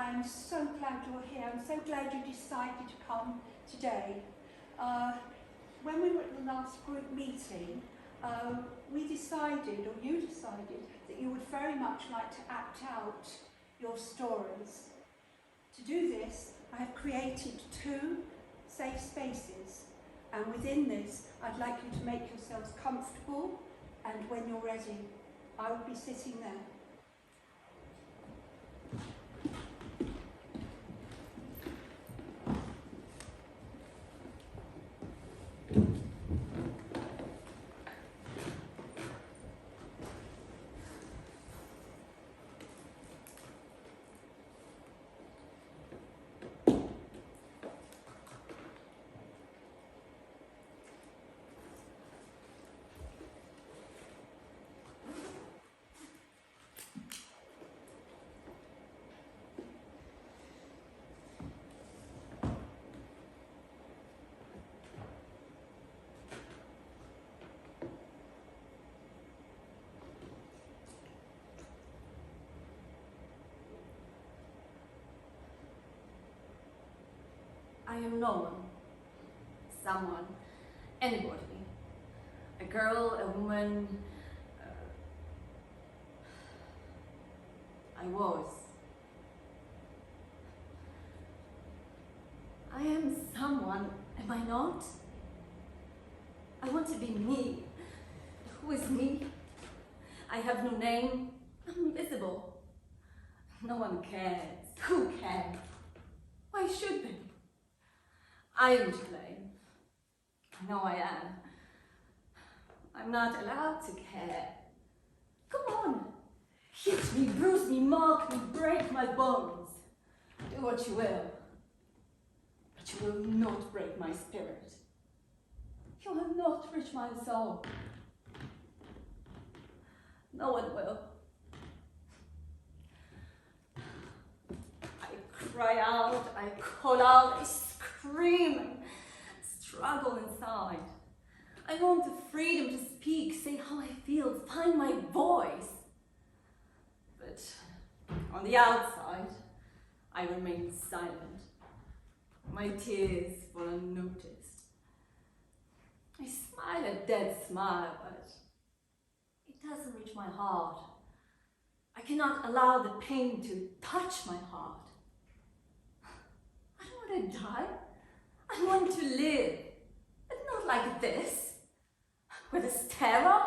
I'm so glad you're here. I'm so glad you decided to come today. When we were at the last group meeting, we decided, or you decided, that you would very much like to act out your stories. To do this, I have created 2 safe spaces, and within this, I'd like you to make yourselves comfortable, and when you're ready, I will be sitting there. I am no one, someone, anybody, a girl, a woman, I was. I am someone, am I not? I want to be me. Who is me? I have no name, I'm invisible. No one cares. Who cares? Why should they? I am to blame. I know I am. I'm not allowed to care. Come on. Hit me, bruise me, mark me, break my bones. Do what you will. But you will not break my spirit. You will not reach my soul. No one will. I cry out, I call out, I scream and struggle inside. I want the freedom to speak, say how I feel, find my voice. But on the outside, I remain silent. My tears fall unnoticed. I smile a dead smile, but it doesn't reach my heart. I cannot allow the pain to touch my heart. I don't want to die. I want to live, but not like this, with a terror.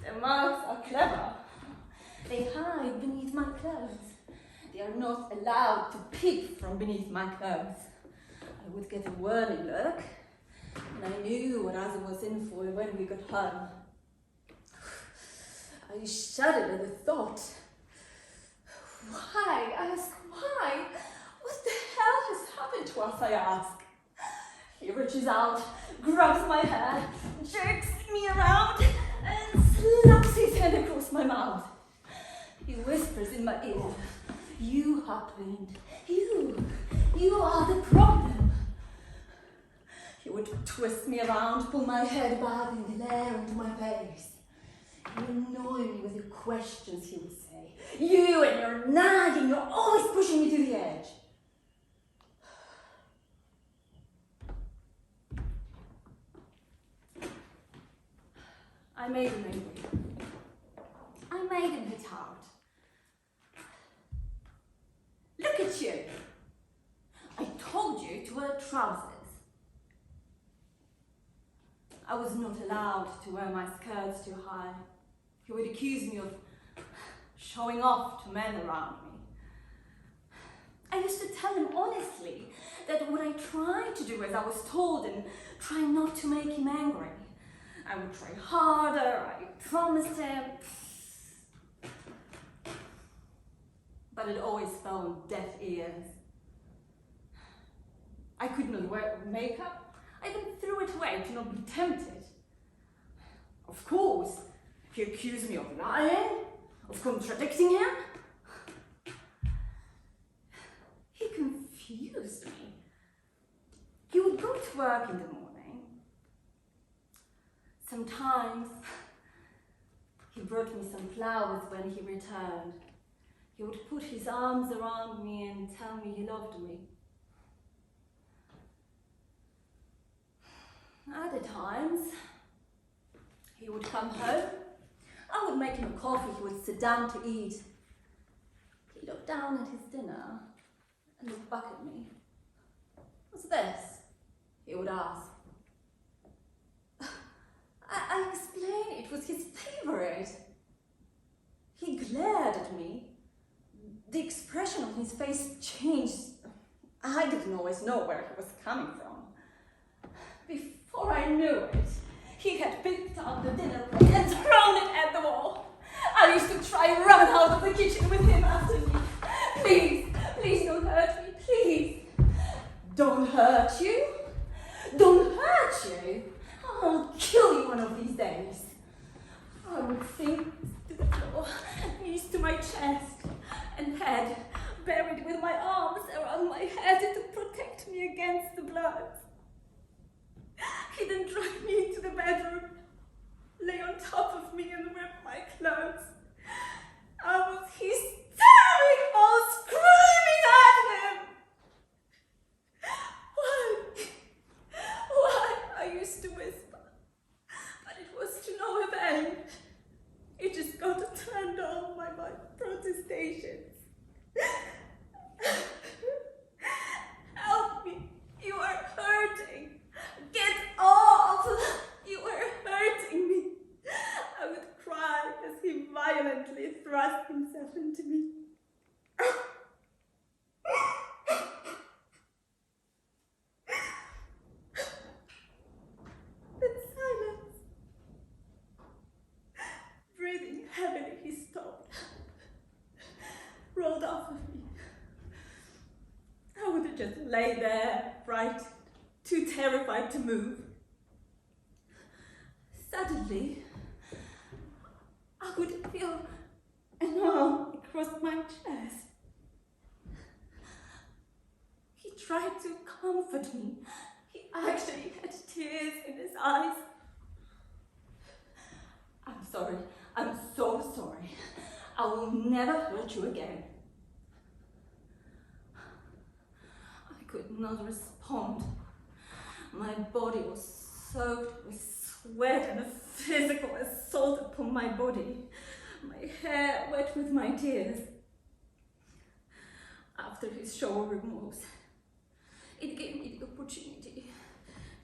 Their mouths are clever. They hide beneath my clothes. They are not allowed to peek from beneath my clothes. I would get a warning look, and I knew what Asa was in for when we got home. I shuddered at the thought. Why? I ask, why? What the hell has happened to us, I ask. He reaches out, grabs my hair, jerks me around, and slaps his hand across my mouth. He whispers in my ear, you, Upwind, you are the problem. He would twist me around, pull my head back and glare into my face. He would annoy me with your questions, he would say. You and your nagging, you're always pushing me to the edge. I made him angry. I made him hit out. Look at you. I told you to wear trousers. I was not allowed to wear my skirts too high. He would accuse me of showing off to men around me. I used to tell him honestly that what I tried to do as I was told and try not to make him angry. I would try harder, I promised him. But it always fell on deaf ears. I could not wear makeup. I even threw it away to not be tempted. Of course, he accused me of lying, of contradicting him. He confused me. He would go to work in the morning. Sometimes he brought me some flowers when he returned. He would put his arms around me and tell me he loved me. Other times, he would come home. I would make him a coffee. He would sit down to eat. He looked down at his dinner and looked back at me. "What's this?" he would ask. I explained it was his favourite. He glared at me. The expression on his face changed. I didn't always know where he was coming from. Before I knew it, he had picked up the dinner plate and thrown it at the wall. I used to try and run out of the kitchen with him after me. "Please, please don't hurt me, please. Don't hurt you. Don't hurt you. I'll kill you one of these days." I would sink to the floor, knees to my chest, and head buried with my arms around my head to protect me against the blood. He then dragged me into the bedroom, lay on top of me and ripped my clothes. I was hysterical, screaming at him. Why? I used to whisper, but it was to no avail. It just got turned on by my protestations. "Help me, you are hurting. Get off, you are hurting me." I would cry as he violently thrust himself into me. Then silence. Breathing heavily, he stopped, rolled off of me. I would just lay there, frightened, too terrified to move. Suddenly, I would feel an arm across my chest. He tried to comfort me. He actually had tears in his eyes. "I'm sorry. I'm so sorry. I will never hurt you again." I could not respond. My body was soaked with sweat and a physical assault upon my body. My hair wet with my tears. After his show of remorse, it gave me the opportunity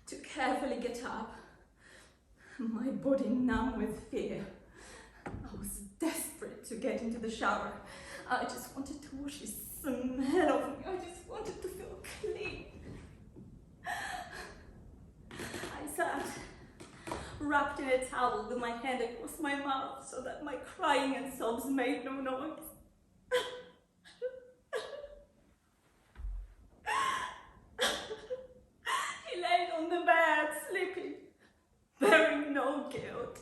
to carefully get up, my body numb with fear. I was desperate to get into the shower. I just wanted to wash the smell of me. I just wanted to feel clean. I sat, wrapped in a towel with my hand across my mouth so that my crying and sobs made no noise. He lay on the bed, sleeping, bearing no guilt.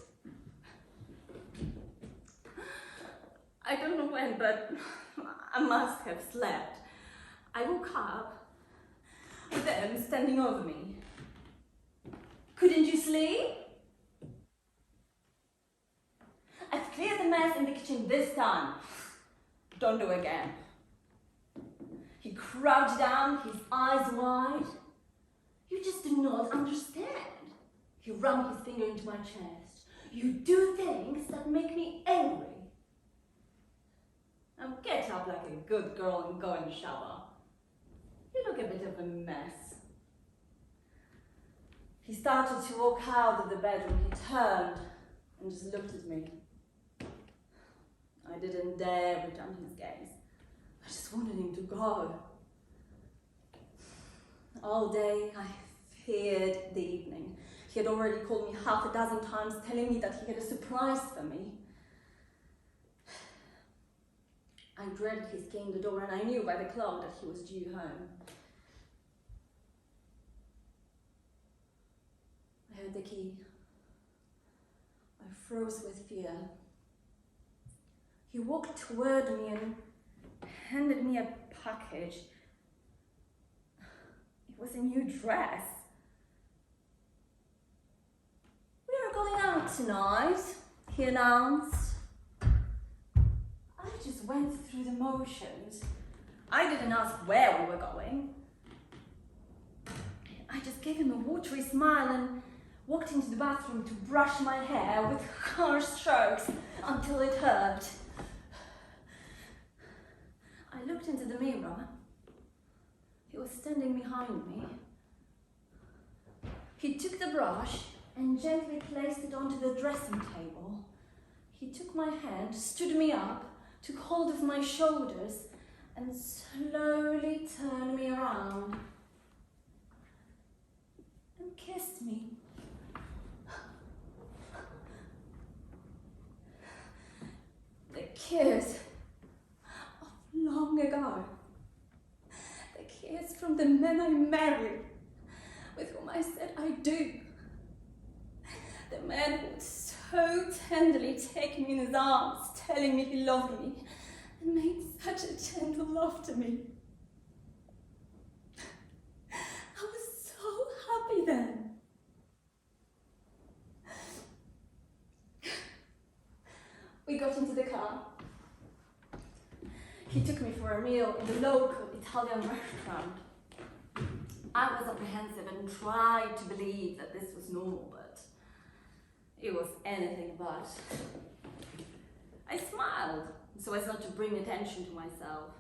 I don't know when, but I must have slept. I woke up with them standing over me. "Couldn't you sleep?" "I've cleared the mess in the kitchen this time. Don't do again." He crouched down, his eyes wide. "You just do not understand." He rammed his finger into my chest. "You do things that make me angry. Now get up like a good girl and go and shower. You look a bit of a mess." He started to walk out of the bedroom. He turned and just looked at me. I didn't dare return his gaze. I just wanted him to go. All day I feared the evening. He had already called me half a dozen times, telling me that he had a surprise for me. I dreaded his keying the door, and I knew by the clock that he was due home. I heard the key. I froze with fear. He walked toward me and handed me a package. It was a new dress. "We are going out tonight," he announced. I just went through the motions. I didn't ask where we were going. I just gave him a watery smile and walked into the bathroom to brush my hair with harsh strokes until it hurt. I looked into the mirror. He was standing behind me. He took the brush and gently placed it onto the dressing table. He took my hand, stood me up, took hold of my shoulders, and slowly turned me around and kissed me. The kiss of long ago. The kiss from the man I married, with whom I said I do. The man who would so tenderly take me in his arms, telling me he loved me, and made such a gentle love to me. I was so happy then. We got into the car. He took me for a meal in the local Italian restaurant. I was apprehensive and tried to believe that this was normal, but it was anything but. I smiled so as not to bring attention to myself.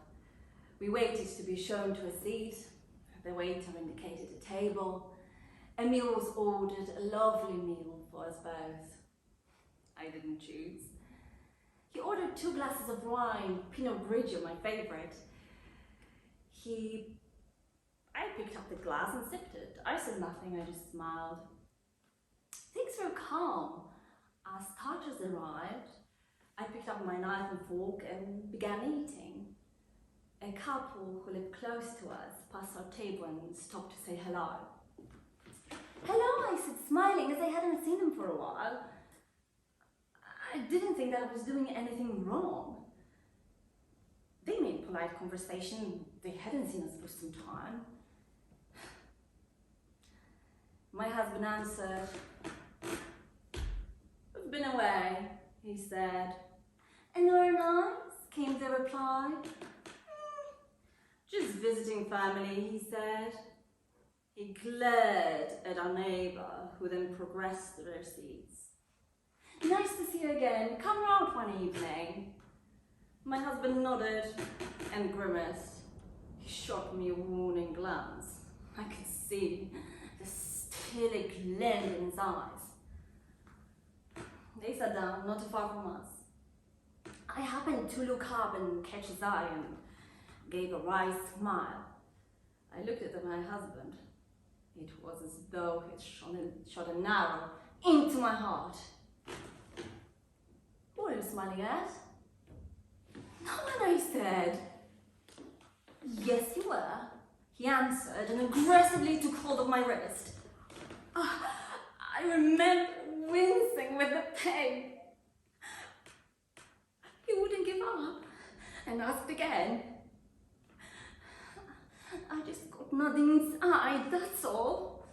We waited to be shown to a seat. The waiter indicated a table. A meal was ordered, a lovely meal for us both. I didn't choose. He ordered 2 glasses of wine, Pinot Grigio, my favorite. I picked up the glass and sipped it. I said nothing, I just smiled. Things were calm. Our starters arrived. I picked up my knife and fork and began eating. A couple who lived close to us passed our table and stopped to say hello. Hello, I said, smiling as I hadn't seen them for a while. I didn't think that I was doing anything wrong. They made polite conversation. They hadn't seen us for some time. My husband answered, "We've been away," he said. "Anywhere nice?" came the reply. "Just visiting family," he said. He glared at our neighbour, who then progressed to their seats. "Nice to see you again. Come round one evening." My husband nodded and grimaced. He shot me a warning glance. I could see the steely glint in his eyes. They sat down, not too far from us. I happened to look up and catch his eye and gave a wry smile. I looked at my husband. It was as though he'd shot an arrow into my heart. "What are you smiling at?" "No one," I said. "Yes, you were," he answered and aggressively took hold of my wrist. I remember wincing with the pain. He wouldn't give up and asked again. I just got nothing inside, that's all.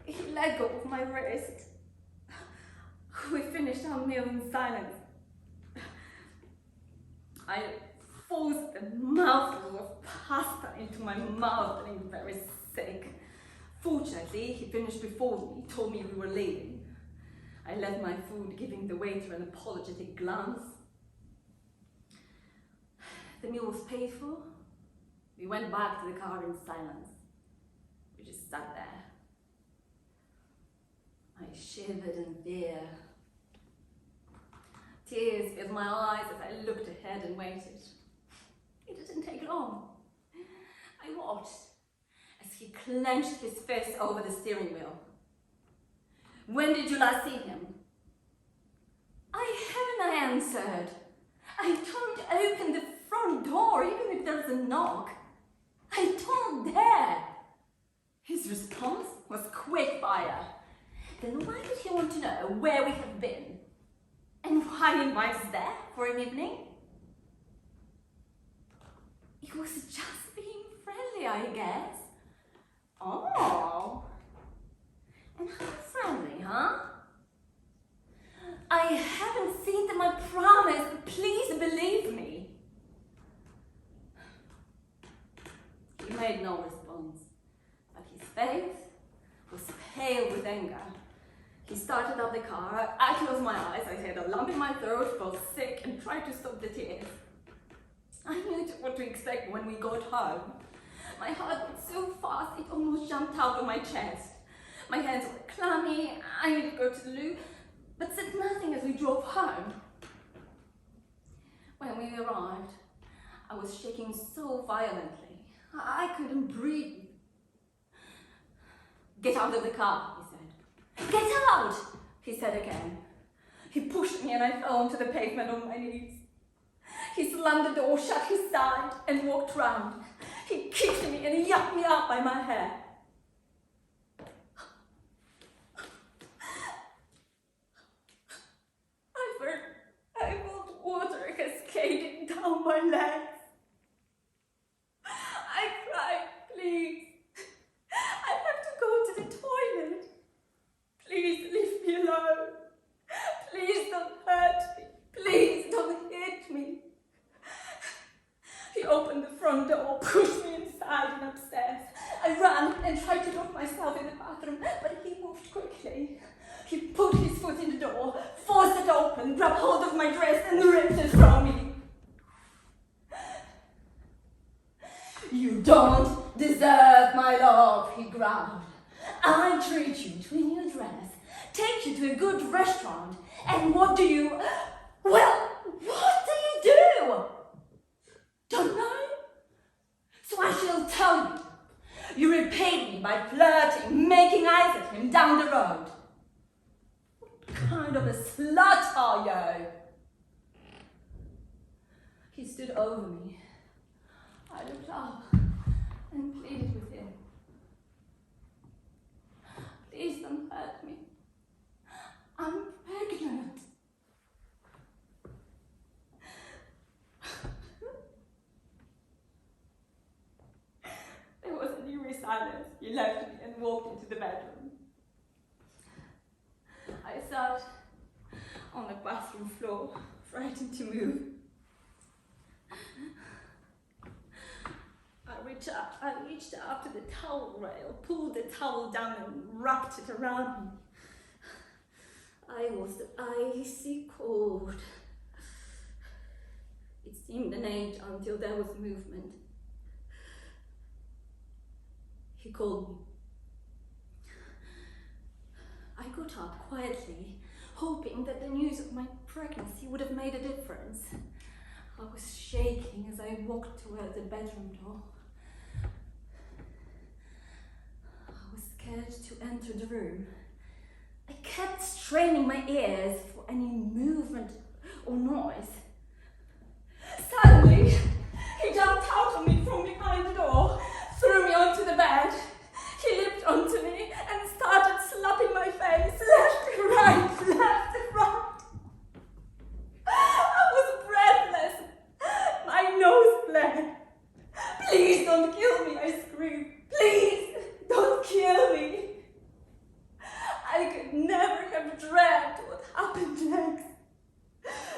He let go of my wrist. We finished our meal in silence. I forced a mouthful of pasta into my mouth, feeling very sick. Fortunately, he finished before me, told me we were leaving. I left my food, giving the waiter an apologetic glance. The meal was paid for. We went back to the car in silence. We just sat there. I shivered in fear. Tears filled my eyes as I looked ahead and waited. It didn't take long. I watched as he clenched his fist over the steering wheel. "When did you last see him?" I answered. "I don't open the front door, even if there's a knock. I don't dare." His response was quick fire. Then why did he want to know where we have been? And why invite us there for an evening? He was just being friendly, I guess. Oh. And how friendly, huh? "I haven't seen them, I promise. Please believe no response. But his face was pale with anger. He started up the car. I closed my eyes. I had a lump in my throat, felt sick, and tried to stop the tears. I knew what to expect when we got home. My heart beat so fast it almost jumped out of my chest. My hands were clammy. I needed to go to the loo, but said nothing as we drove home. When we arrived, I was shaking so violently. I couldn't breathe. "Get out of the car," he said. "Get out," he said again. He pushed me and I fell onto the pavement on my knees. He slammed the door shut his side and walked round. He kicked me and he yanked me up by my hair. I felt water cascading down my legs. I cried, "Please, I have to go to the toilet. Please leave me alone. Please don't hurt me. Please don't hit me." He opened the front door, pushed me inside and upstairs. I ran and tried to lock myself in the bathroom, but he moved quickly. He put his foot in the door, forced it open, grabbed hold of my dress and ripped it from me. "You don't deserve my love," he growled. "I treat you to a new dress, take you to a good restaurant, and what do you... Well, what do you do? Don't know? So I shall tell you. You repaid me by flirting, making eyes at him down the road. What kind of a slut are you?" He stood over me. I looked up and pleaded with him. "Please don't hurt me. I'm pregnant." There was a new silence. He left me and walked into the bedroom. I sat on the bathroom floor, frightened to move. I reached up to the towel rail, pulled the towel down and wrapped it around me. I was icy cold. It seemed an age until there was movement. He called me. I got up quietly, hoping that the news of my pregnancy would have made a difference. I was shaking as I walked toward the bedroom door. I was scared to enter the room. I kept straining my ears for any movement or noise. Suddenly, he jumped out on me from behind the door, threw me onto the bed. He leaped onto me and started slapping my face, left, right. I was breathless. My nose bled. "Please don't kill me," I screamed. "Please don't kill me." I could never have dreamt what happened next.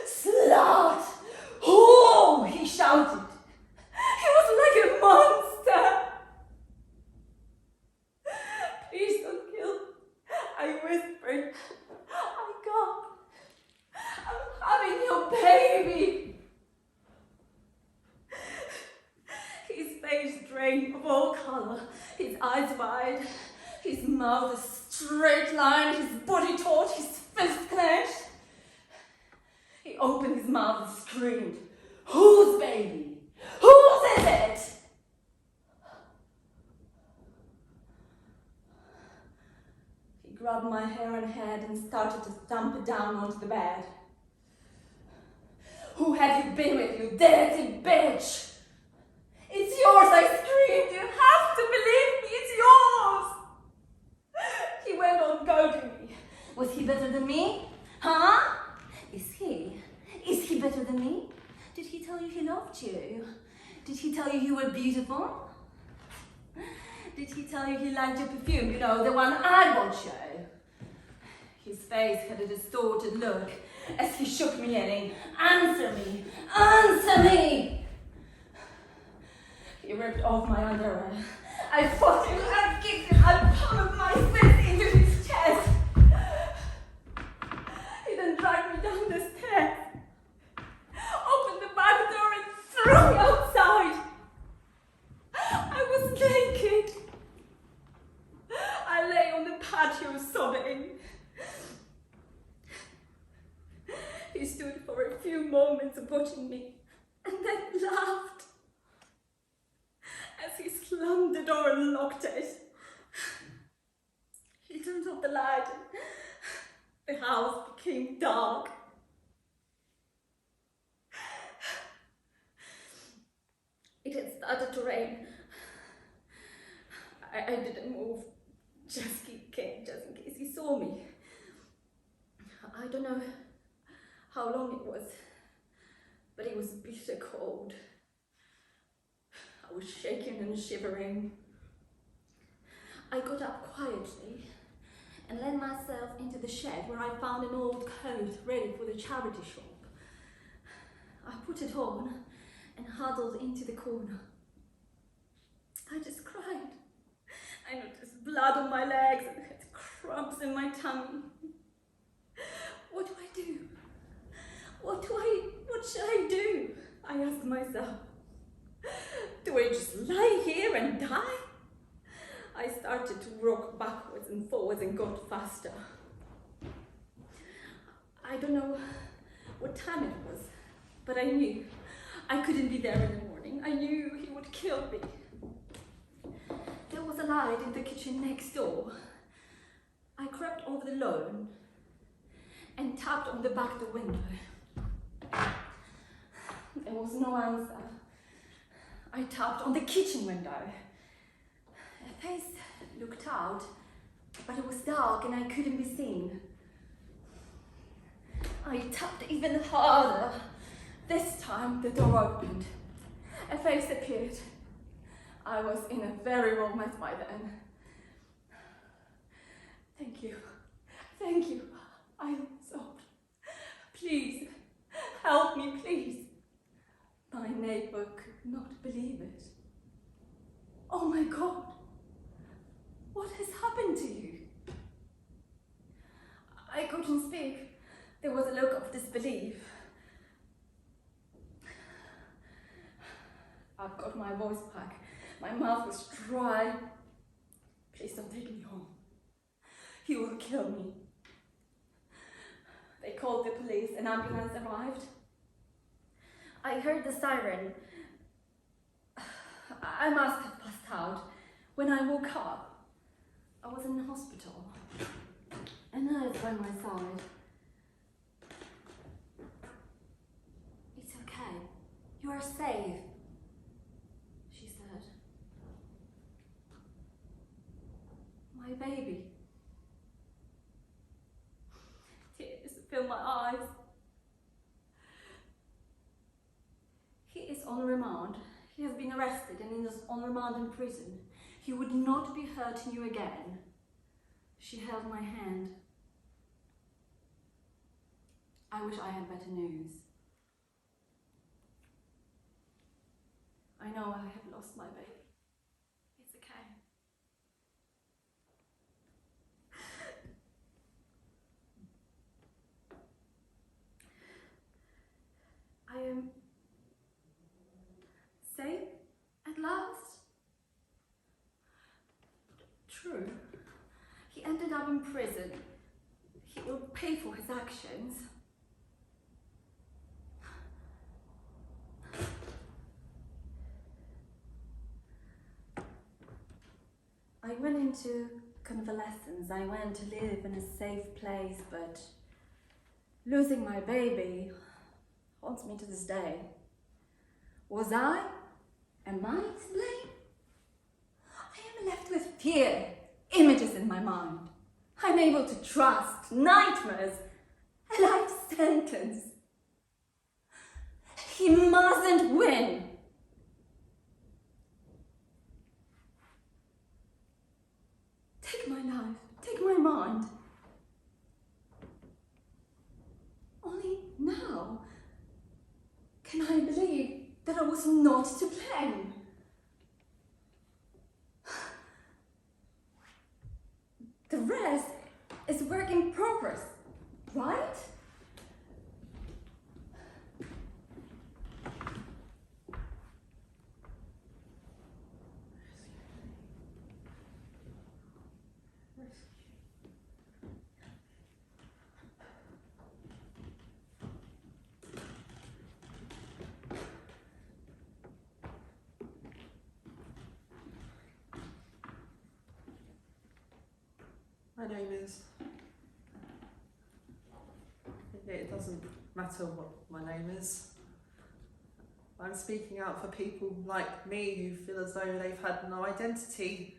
"Slut! Oh!" he shouted. He was like a monster. "Please don't kill me," I whispered. "I can't. I'm having your baby." His face drained of all color, his eyes wide, his mouth a straight line, his body taut, his fist clenched. He opened his mouth and screamed, "Whose baby? Whose is it?" He grabbed my hair and head and started to stamp it down onto the bed. "Who have you been with, you dirty bitch?" "It's yours," I screamed. "You have to believe me, it's yours." He went on goading me. Was he better than me? Huh? Is he better than me? Did he tell you he loved you? Did he tell you were beautiful? Did he tell you he liked your perfume? You know, the one I bought you. His face had a distorted look as he shook me, yelling, "Answer me! Answer me!" He ripped off my underwear I fought him, I kicked him, I pummeled my fist into his chest. He then dragged me down the stairs, opened the back door and threw me outside. I was naked. I lay on the patio sobbing. He stood for a few moments watching me and then laughed as he slammed the door and locked it. He turned off the light and the house became dark. It had started to rain. I didn't move, just in case he saw me. I don't know how long it was, but it was bitter cold. I was shaking and shivering. I got up quietly and led myself into the shed where I found an old coat ready for the charity shop. I put it on and huddled into the corner. I just cried. I noticed blood on my legs and had crumbs in my tummy. What do I do? What should I do? I asked myself. Do I just lie here and die? I started to rock backwards and forwards and got faster. I don't know what time it was, but I knew I couldn't be there in the morning. I knew he would kill me. There was a light in the kitchen next door. I crept over the lawn and tapped on the back door window. There was no answer. I tapped on the kitchen window. A face looked out, but it was dark and I couldn't be seen. I tapped even harder. This time the door opened. A face appeared. I was in a very real mess by then. Thank you. Thank you. I sobbed. Please, help me, please. My neighbor could not believe it. Oh my God. What has happened to you? I couldn't speak. There was a look of disbelief. I've got my voice back. My mouth was dry. Please don't take me home. He will kill me. They called the police. An ambulance arrived. I heard the siren. I must have passed out. When I woke up, I was in the hospital. A nurse by my side. It's okay. You are safe, she said. My baby. Tears fill my eyes. He is on remand. He has been arrested and is on remand in prison. He would not be hurting you again. She held my hand. I wish I had better news. I know I have lost my baby. It's okay. I am safe at last. True. He ended up in prison. He will pay for his actions. I went into convalescence. I went to live in a safe place, but losing my baby haunts me to this day. Was I? Am I to blame? I am left with fear, images in my mind. I'm able to trust, nightmares, a life sentence. He mustn't win. Take my life, take my mind. Only now can I believe that I was not to blame. The rest is work in progress, right? My name is... It doesn't matter what my name is. I'm speaking out for people like me who feel as though they've had no identity,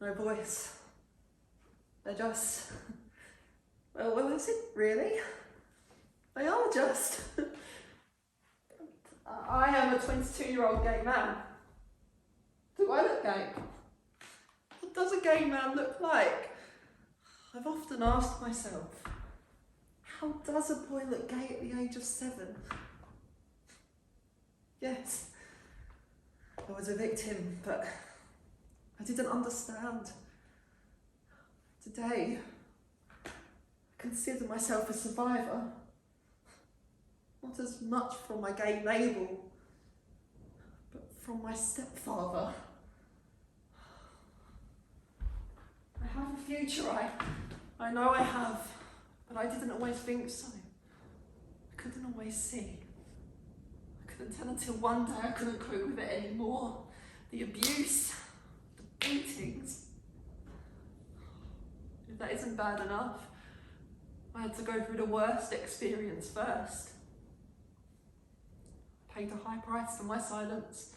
no voice. They're just... Well, that's it, really. They are just. I am a 22-year-old gay man. Do I look gay? What does a gay man look like? I've often asked myself, how does a boy look gay at the age of 7? Yes, I was a victim, but I didn't understand. Today, I consider myself a survivor. Not as much from my gay label, but from my stepfather. I have a future, I know I have, but I didn't always think so. I couldn't always see. I couldn't tell until one day I couldn't cope with it anymore. The abuse, the beatings. If that isn't bad enough, I had to go through the worst experience first. I paid a high price for my silence,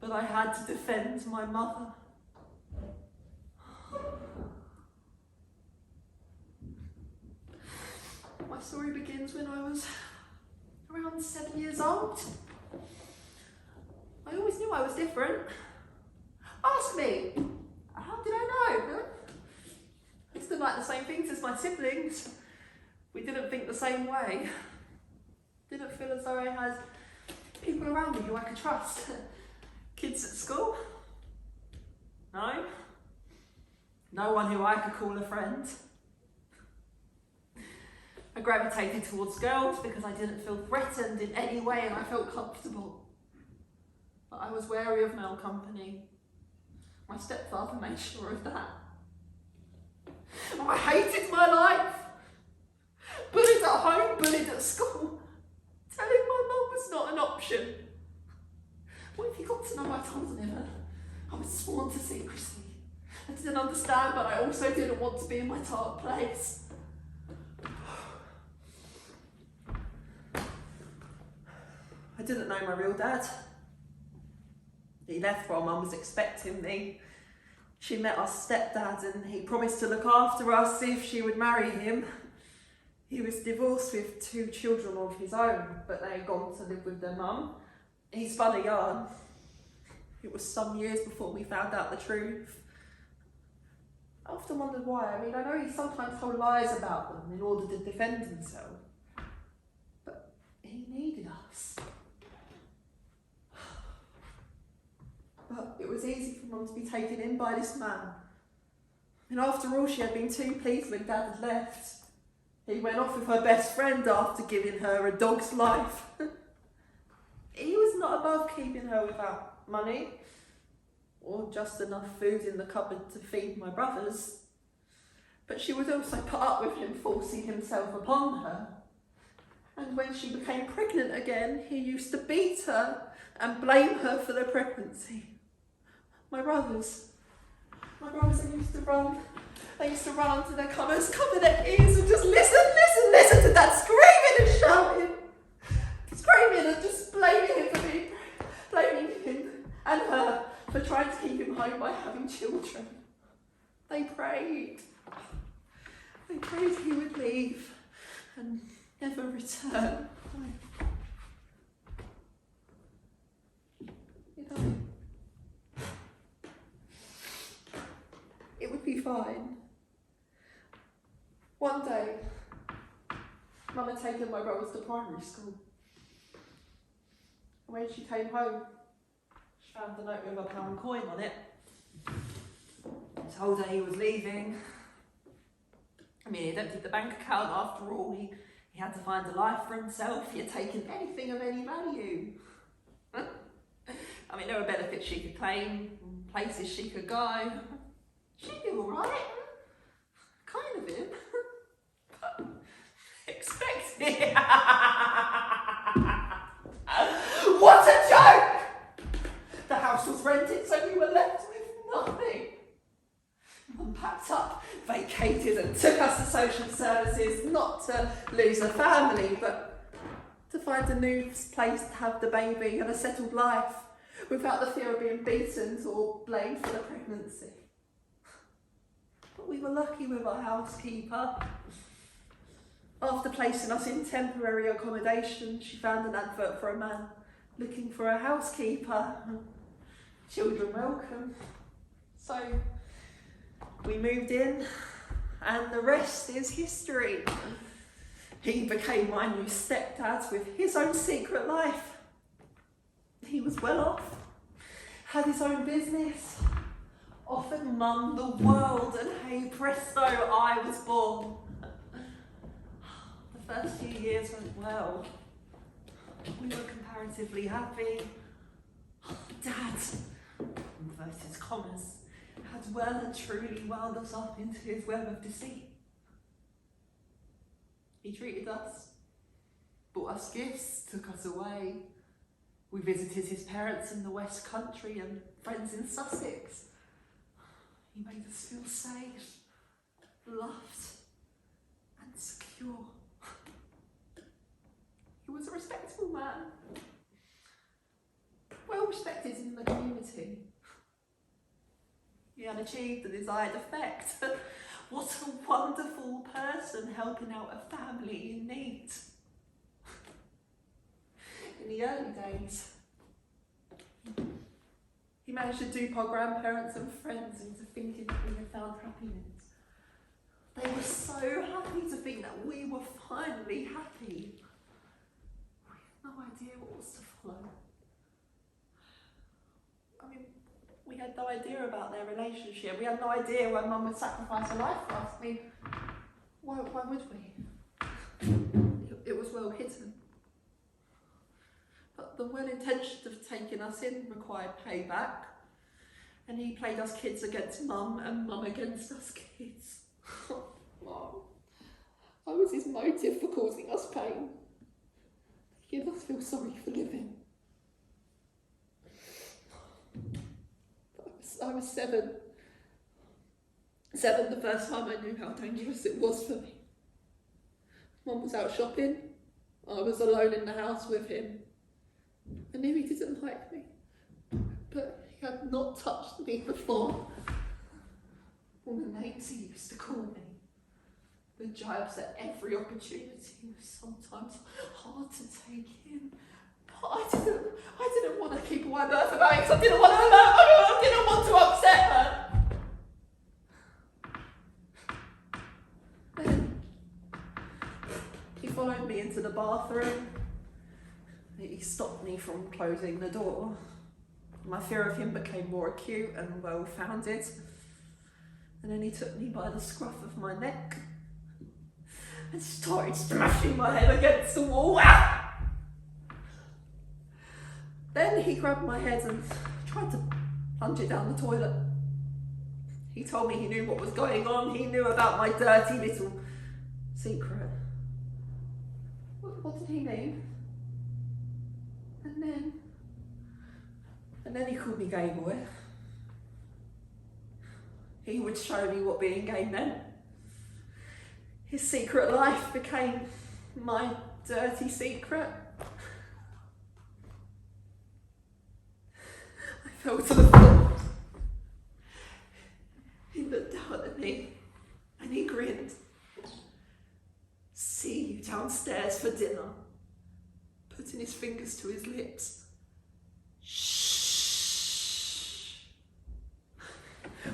but I had to defend my mother. My story begins when I was around 7 years old. I always knew I was different. Ask me, how did I know? I didn't like the same things as my siblings. We didn't think the same way. Didn't feel as though I had people around me who I could trust. Kids at school? No. No one who I could call a friend. I gravitated towards girls because I didn't feel threatened in any way and I felt comfortable. But I was wary of male company. My stepfather made sure of that. I hated my life. Bullied at home, bullied at school. Telling my mum was not an option. What if you got to know I told him? I was sworn to secrecy. I didn't understand, but I also didn't want to be in my dark place. I didn't know my real dad. He left while Mum was expecting me. She met our stepdad and he promised to look after us if she would marry him. He was divorced with 2 children of his own, but they had gone to live with their mum. He spun a yarn. It was some years before we found out the truth. I often wondered why. I mean, I know he sometimes told lies about them in order to defend himself, but he needed us. But it was easy for Mum to be taken in by this man. And after all, she had been too pleased when Dad had left. He went off with her best friend after giving her a dog's life. He was not above keeping her without money, or just enough food in the cupboard to feed my brothers. But she would also put up with him forcing himself upon her. And when she became pregnant again, he used to beat her and blame her for the pregnancy. My brothers, they used to run onto their cupboards, cover their ears and just listen to Dad screaming and shouting. Screaming and just blaming him and her for trying to keep him home by having children. They prayed he would leave and never return. You know, it would be fine. One day, Mum had taken my brothers to primary school. And when she came home, she found a note with a £1 coin on it. I told her he was leaving. I mean, he'd emptied the bank account after all. He had to find a life for himself. He had taken anything of any value. I mean, there were benefits she could claim, places she could go. She'd be alright. Kind of him. But expected. What a joke! The house was rented, so we were left with nothing. Mum packed up, vacated and took us to social services, not to lose a family, but to find a new place to have the baby and a settled life without the fear of being beaten or blamed for the pregnancy. But we were lucky with our housekeeper. After placing us in temporary accommodation, she found an advert for a man looking for a housekeeper. Children welcome. So we moved in, and the rest is history. He became my new stepdad with his own secret life. He was well off, had his own business, offered Mum the world, and hey presto, I was born. The first few years went well. We were comparatively happy. Dad, inverted commas, had well and truly wound us up into his web of deceit. He treated us, bought us gifts, took us away. We visited his parents in the West Country and friends in Sussex. He made us feel safe, loved and secure. He was a respectable man, well respected in the community. He had achieved the desired effect. What a wonderful person helping out a family in need. In the early days, he managed to dupe our grandparents and friends into thinking that we had found happiness. They were so happy to think that we were finally happy. We had no idea what was to follow. I mean, we had no idea about their relationship. We had no idea why Mum would sacrifice her life for us. I mean, why would we? It was well hidden. But the well-intentioned of taking us in required payback. And he played us kids against Mum and Mum against us kids. Mum, I was his motive for causing us pain. Making us feel sorry for living. I was 7. 7 the first time I knew how dangerous it was for me. Mum was out shopping. I was alone in the house with him. I knew he didn't like me, but he had not touched me before. All the names he used to call me, the jibes at every opportunity was sometimes hard to take in. But I didn't want to keep a wide berth about it because I didn't want to alert her. I didn't want to upset her. Then he followed me into the bathroom. He stopped me from closing the door. My fear of him became more acute and well-founded. And then he took me by the scruff of my neck and started smashing my head against the wall. Then he grabbed my head and tried to plunge it down the toilet. He told me he knew what was going on. He knew about my dirty little secret. What did he mean? And then he called me gay boy. He would show me what being gay meant. His secret life became my dirty secret. I fell to the floor. He looked down at me and he grinned. See you downstairs for dinner. Putting his fingers to his lips. Shh.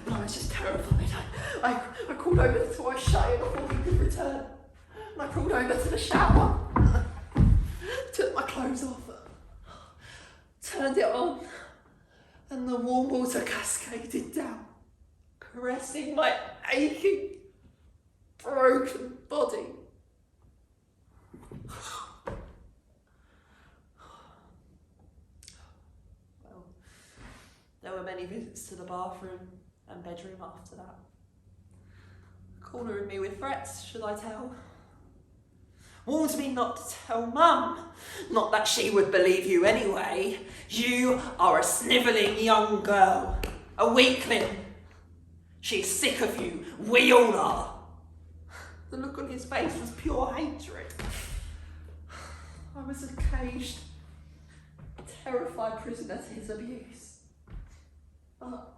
Well, I was just terrified. I crawled over to my shower before he could return. And I crawled over to the shower. Took my clothes off. Turned it on. And the warm water cascaded down. caressing my aching, broken body. Well, there were many visits to the bathroom and bedroom after that. Cornering me with threats, should I tell? Warned me not to tell Mum. Not that she would believe you anyway. You are a snivelling young girl, a weakling. She's sick of you. We all are. The look on his face was pure hatred. I was a caged, terrified prisoner to his abuse. But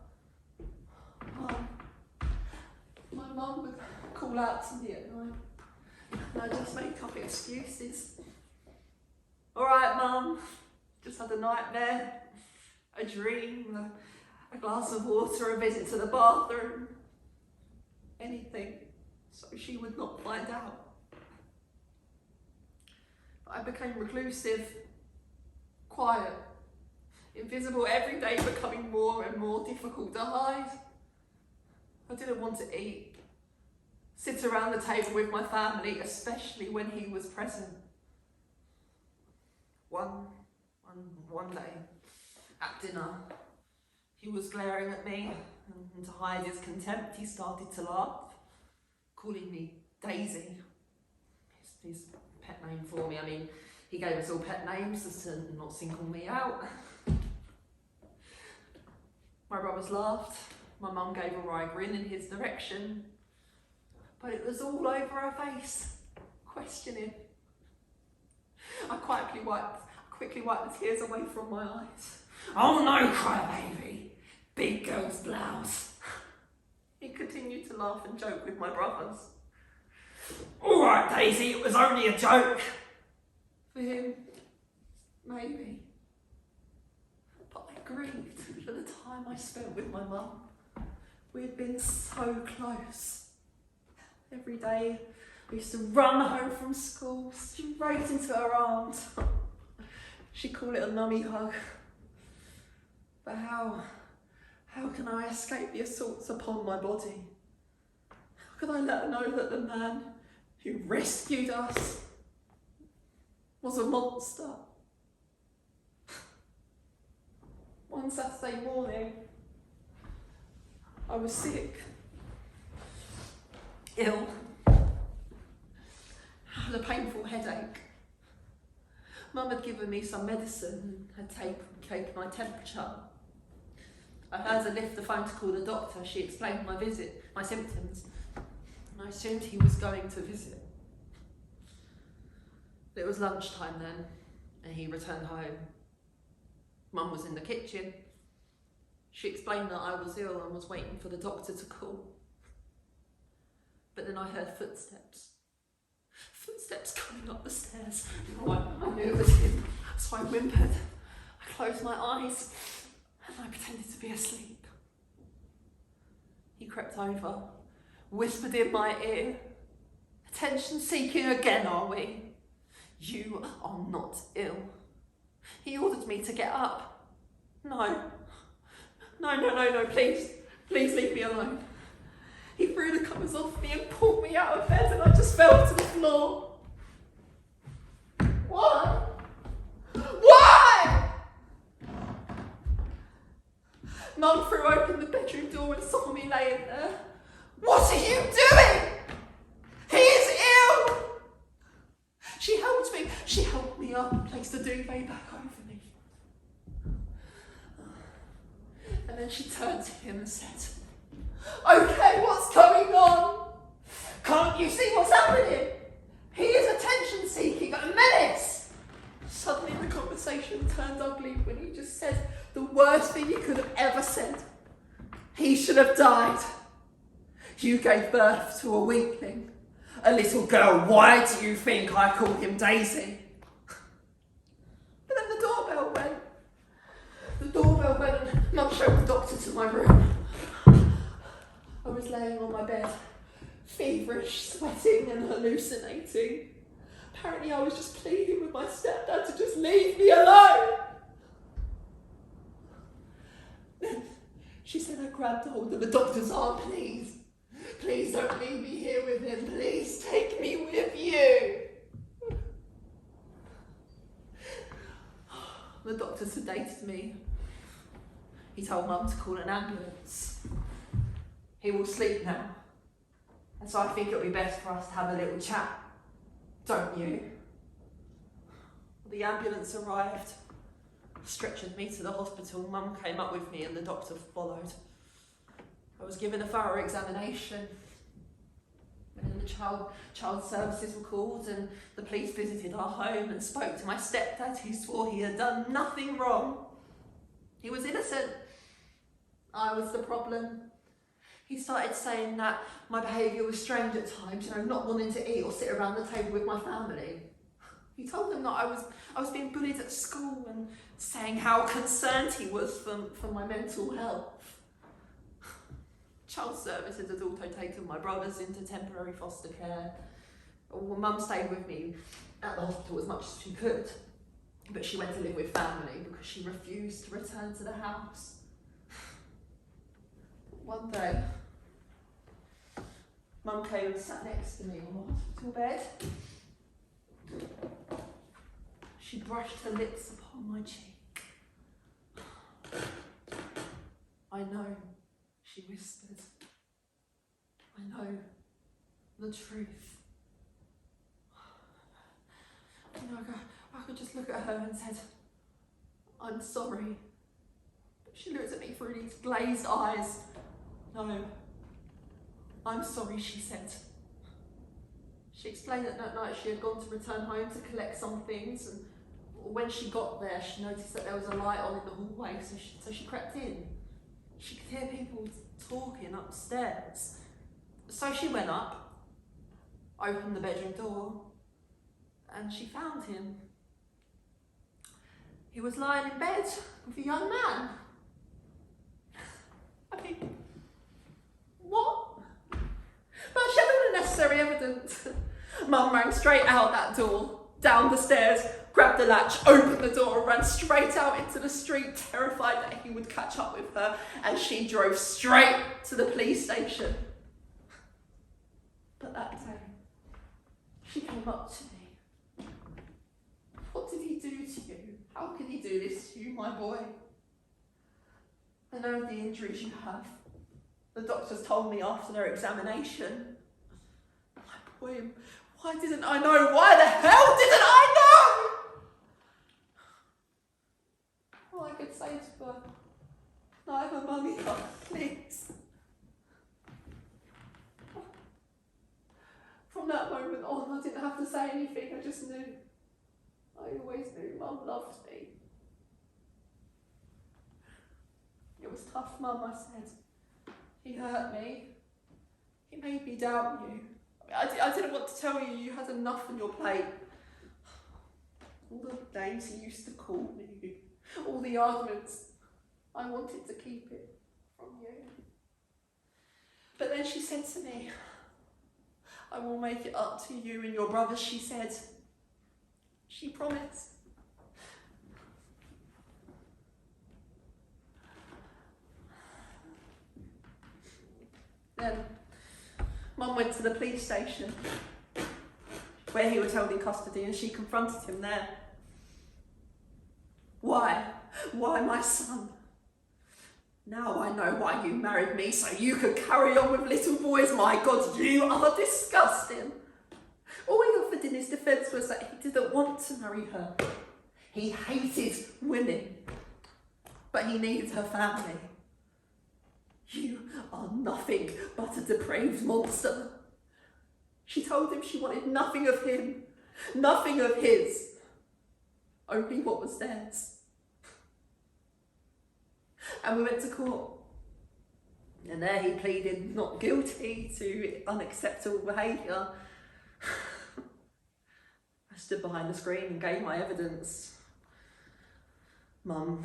my mum would call out to me at night, and I just make up excuses. All right, Mum, just had a nightmare, a dream, a glass of water, a visit to the bathroom, anything, so she would not find out. But I became reclusive, quiet, invisible, every day becoming more and more difficult to hide. I didn't want to eat, sit around the table with my family, especially when he was present. One day, at dinner, he was glaring at me, and to hide his contempt, he started to laugh, calling me Daisy, his pet name for me. I mean, he gave us all pet names just to not single me out. My brothers laughed, my mum gave a wry grin in his direction, but it was all over her face, questioning. I quickly wiped the tears away from my eyes. Oh no, crybaby, big girl's blouse. He continued to laugh and joke with my brothers. All right, Daisy, it was only a joke. For him, maybe. But I grieved for the time I spent with my mum. We had been so close. Every day, I used to run home from school, straight into her arms. She'd call it a mummy hug. But how can I escape the assaults upon my body? How can I let her know that the man who rescued us was a monster? One Saturday morning, I was sick, ill, had a painful headache. Mum had given me some medicine and had taken my temperature. I heard her lift the phone to call the doctor. She explained my symptoms, and I assumed he was going to visit. It was lunchtime then, and he returned home. Mum was in the kitchen. She explained that I was ill and was waiting for the doctor to call. But then I heard footsteps. Footsteps coming up the stairs. I knew it was him, so I whimpered. I closed my eyes and I pretended to be asleep. He crept over, whispered in my ear, "Attention seeking again, are we? You are not ill." He ordered me to get up. No, please leave me alone. He threw the covers off me and pulled me out of bed, and I just fell to the floor. Why? Mum threw open the bedroom door and saw me laying there. What are you doing? He is ill! She helped me. She helped me up and placed the duvet back over me. And then she turned to him and said, "Okay, what's going on? Can't you see what's happening? He is attention seeking, a menace." Suddenly the conversation turned ugly when he just said the worst thing he could have ever said. He should have died. You gave birth to a weakling, a little girl. Why do you think I call him Daisy? But then the doorbell went. And Mum showed the doctor to my room. I was laying on my bed, feverish, sweating and hallucinating. Apparently I was just pleading with my stepdad to just leave me alone. Then she said her grabbed hold of the doctor's arm. Please, please don't leave me here with him. Please take me with you. The doctor sedated me. He told Mum to call an ambulance. He will sleep now. And so I think it'll be best for us to have a little chat. Don't you? The ambulance arrived, stretchered me to the hospital. Mum came up with me and the doctor followed. I was given a thorough examination. And then the child services were called and the police visited our home and spoke to my stepdad, who swore he had done nothing wrong. He was innocent. I was the problem. He started saying that my behaviour was strange at times, not wanting to eat or sit around the table with my family. He told them that I was being bullied at school and saying how concerned he was for my mental health. Child services had also taken my brothers into temporary foster care. Well, Mum stayed with me at the hospital as much as she could, but she went to live with family because she refused to return to the house. One day, Mum came and sat next to me on the hospital bed. She brushed her lips upon my cheek. I know, she whispered. I know the truth. I could just look at her and said, I'm sorry. But she looked at me through these glazed eyes. No, I'm sorry, she said. She explained that that night she had gone to return home to collect some things, and when she got there, she noticed that there was a light on in the hallway, so she crept in. She could hear people talking upstairs. So she went up, opened the bedroom door, and she found him. He was lying in bed with a young man. I mean, what? But she had all the necessary evidence. Mum ran straight out that door, down the stairs, grabbed the latch, opened the door and ran straight out into the street, terrified that he would catch up with her, and she drove straight to the police station. But that day, she came up to me. What did he do to you? How could he do this to you, my boy? I know the injuries you have. The doctors told me after their examination. My boy, why didn't I know? Why the hell didn't I know? All I could say to her, neither, Mummy, please. From that moment on, I didn't have to say anything, I just knew. I always knew Mum loved me. It was tough, Mum, I said. He hurt me. He made me doubt you. I didn't want to tell you had enough on your plate. All the names he used to call me, all the arguments, I wanted to keep it from you. But then she said to me, I will make it up to you and your brothers, she said. She promised. Then Mum went to the police station where he was held in custody, and she confronted him there. Why? Why, my son? Now I know why you married me, so you could carry on with little boys. My God, you are disgusting. All he offered in his defence was that he didn't want to marry her. He hated women, but he needed her family. You are nothing but a depraved monster. She told him she wanted nothing of him, nothing of his, only what was theirs. And we went to court, and there he pleaded not guilty to unacceptable behaviour. I stood behind the screen and gave my evidence. Mum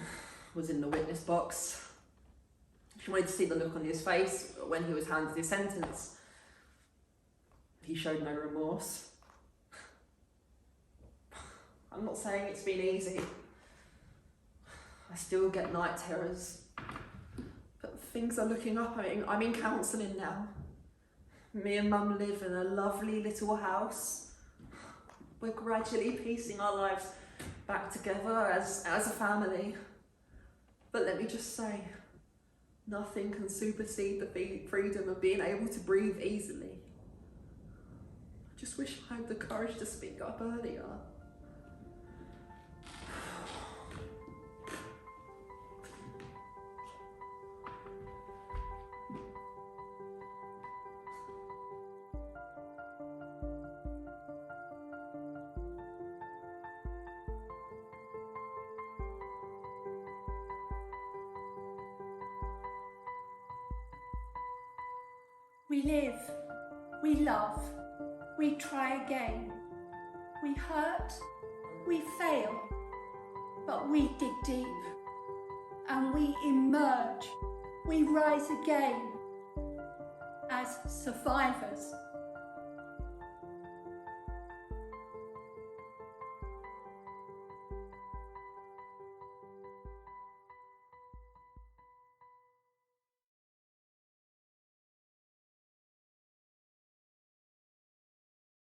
was in the witness box. She wanted to see the look on his face when he was handed his sentence. He showed no remorse. I'm not saying it's been easy. I still get night terrors. But things are looking up. I'm in counselling now. Me and Mum live in a lovely little house. We're gradually piecing our lives back together as a family. But let me just say, nothing can supersede the freedom of being able to breathe easily. I just wish I had the courage to speak up earlier. We live, we love, we try again. We hurt, we fail, but we dig deep. And we emerge, we rise again as survivors.